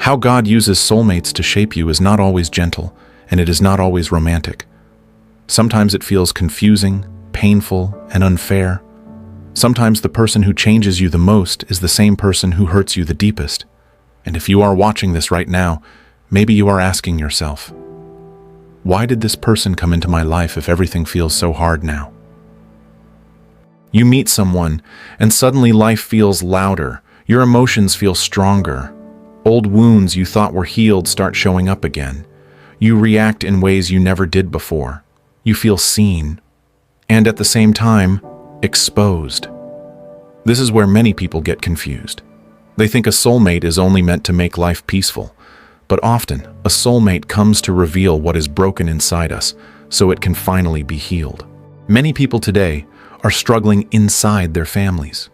How God uses soulmates to shape you is not always gentle, and it is not always romantic. Sometimes it feels confusing, painful, and unfair. Sometimes the person who changes you the most is the same person who hurts you the deepest. And if you are watching this right now, maybe you are asking yourself, why did this person come into my life if everything feels so hard now? You meet someone, and suddenly life feels louder. Your emotions feel stronger. Old wounds you thought were healed start showing up again. You react in ways you never did before. You feel seen, and at the same time, exposed. This is where many people get confused. They think a soulmate is only meant to make life peaceful, but often a soulmate comes to reveal what is broken inside us so it can finally be healed. Many people today are struggling inside their families.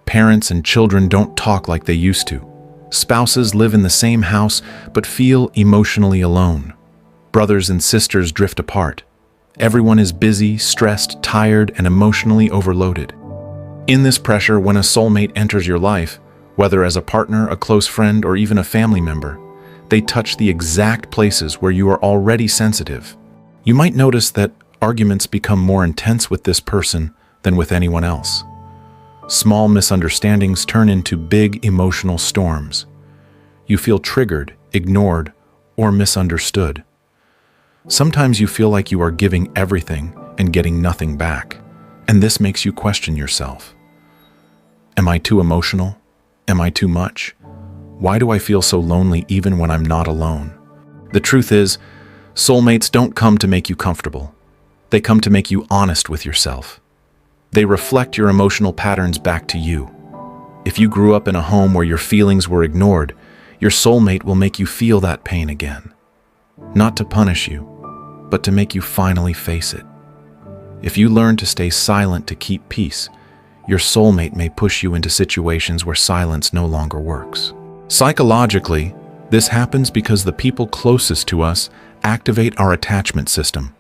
Parents and children don't talk like they used to. Spouses live in the same house but feel emotionally alone. Brothers and sisters drift apart. Everyone is busy, stressed, tired, and emotionally overloaded. In this pressure, when a soulmate enters your life, whether as a partner, a close friend, or even a family member, they touch the exact places where you are already sensitive. You might notice that arguments become more intense with this person than with anyone else. Small misunderstandings turn into big emotional storms. You feel triggered, ignored, or misunderstood. Sometimes you feel like you are giving everything and getting nothing back, and this makes you question yourself. Am I too emotional? Am I too much? Why do I feel so lonely even when I'm not alone? The truth is, soulmates don't come to make you comfortable. They come to make you honest with yourself. They reflect your emotional patterns back to you. If you grew up in a home where your feelings were ignored, your soulmate will make you feel that pain again. Not to punish you, but to make you finally face it. If you learn to stay silent to keep peace, your soulmate may push you into situations where silence no longer works. Psychologically, this happens because the people closest to us activate our attachment system.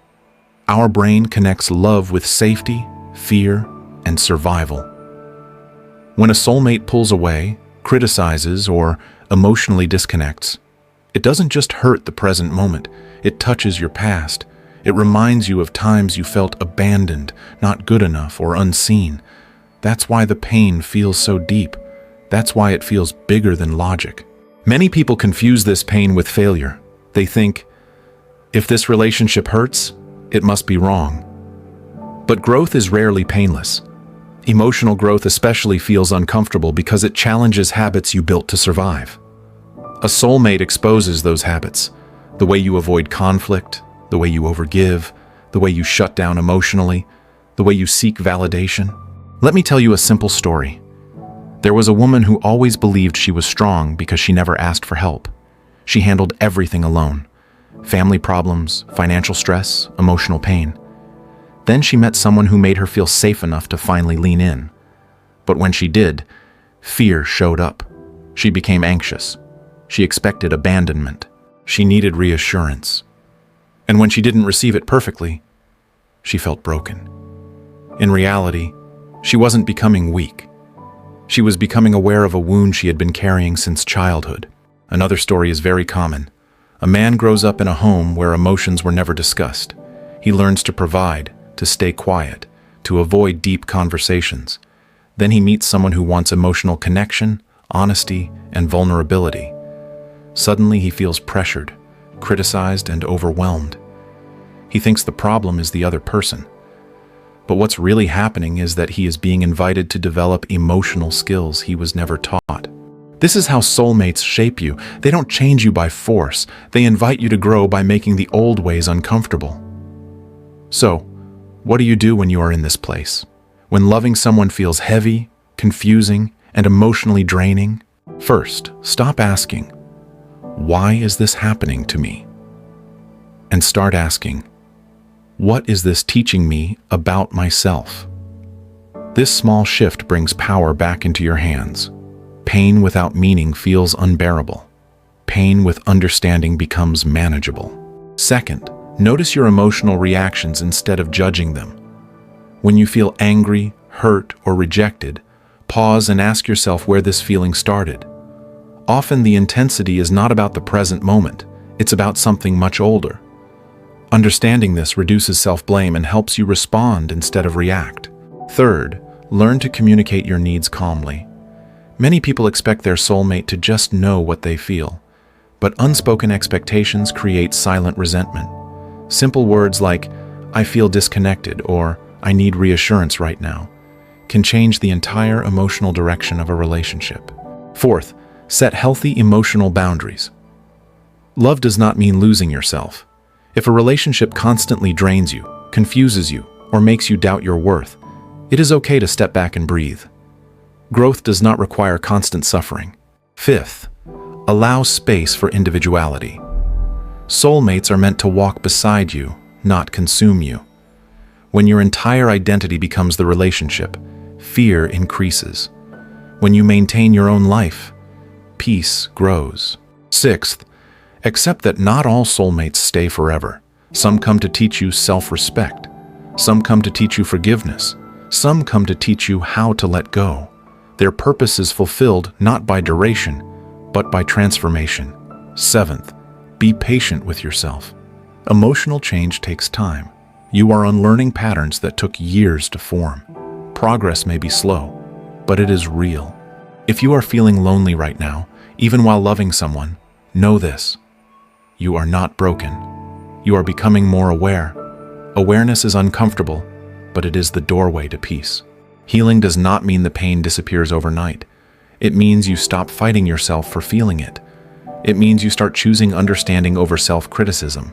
Our brain connects love with safety, fear, and survival. When a soulmate pulls away, criticizes, or emotionally disconnects, it doesn't just hurt the present moment, it touches your past. It reminds you of times you felt abandoned, not good enough, or unseen. That's why the pain feels so deep. That's why it feels bigger than logic. Many people confuse this pain with failure. They think, if this relationship hurts, it must be wrong. But growth is rarely painless. Emotional growth especially feels uncomfortable because it challenges habits you built to survive. A soulmate exposes those habits, the way you avoid conflict, the way you overgive, the way you shut down emotionally, the way you seek validation. Let me tell you a simple story. There was a woman who always believed she was strong because she never asked for help. She handled everything alone. Family problems, financial stress, emotional pain. Then she met someone who made her feel safe enough to finally lean in. But when she did, fear showed up. She became anxious. She expected abandonment. She needed reassurance. And when she didn't receive it perfectly, she felt broken. In reality, she wasn't becoming weak. She was becoming aware of a wound she had been carrying since childhood. Another story is very common. A man grows up in a home where emotions were never discussed. He learns to provide, to stay quiet, to avoid deep conversations. Then he meets someone who wants emotional connection, honesty, and vulnerability. Suddenly he feels pressured, criticized, and overwhelmed. He thinks the problem is the other person. But what's really happening is that he is being invited to develop emotional skills he was never taught. This is how soulmates shape you. They don't change you by force. They invite you to grow by making the old ways uncomfortable. So, what do you do when you are in this place? When loving someone feels heavy, confusing, and emotionally draining? First, stop asking, why is this happening to me? And start asking, what is this teaching me about myself? This small shift brings power back into your hands. Pain without meaning feels unbearable. Pain with understanding becomes manageable. Second, notice your emotional reactions instead of judging them. When you feel angry, hurt, or rejected, pause and ask yourself where this feeling started. Often the intensity is not about the present moment, it's about something much older. Understanding this reduces self-blame and helps you respond instead of react. Third, learn to communicate your needs calmly. Many people expect their soulmate to just know what they feel, but unspoken expectations create silent resentment. Simple words like, "I feel disconnected," or "I need reassurance right now," can change the entire emotional direction of a relationship. Fourth, set healthy emotional boundaries. Love does not mean losing yourself. If a relationship constantly drains you, confuses you, or makes you doubt your worth, it is okay to step back and breathe. Growth does not require constant suffering. Fifth, allow space for individuality. Soulmates are meant to walk beside you, not consume you. When your entire identity becomes the relationship, fear increases. When you maintain your own life, peace grows. Sixth, accept that not all soulmates stay forever. Some come to teach you self-respect. Some come to teach you forgiveness. Some come to teach you how to let go. Their purpose is fulfilled not by duration, but by transformation. Seventh, be patient with yourself. Emotional change takes time. You are unlearning patterns that took years to form. Progress may be slow, but it is real. If you are feeling lonely right now, even while loving someone, know this: you are not broken. You are becoming more aware. Awareness is uncomfortable, but it is the doorway to peace. Healing does not mean the pain disappears overnight. It means you stop fighting yourself for feeling it. It means you start choosing understanding over self-criticism.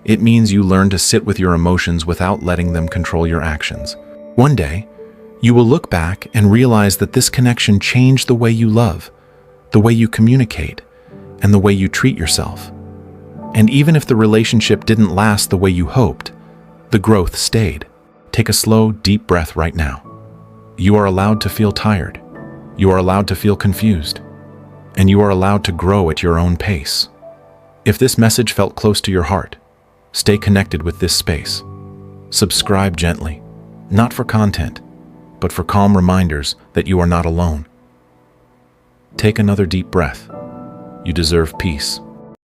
It means you learn to sit with your emotions without letting them control your actions. One day, you will look back and realize that this connection changed the way you love, the way you communicate, and the way you treat yourself. And even if the relationship didn't last the way you hoped, the growth stayed. Take a slow, deep breath right now. You are allowed to feel tired. You are allowed to feel confused. And you are allowed to grow at your own pace. If this message felt close to your heart, stay connected with this space. Subscribe gently, not for content, but for calm reminders that you are not alone. Take another deep breath. You deserve peace.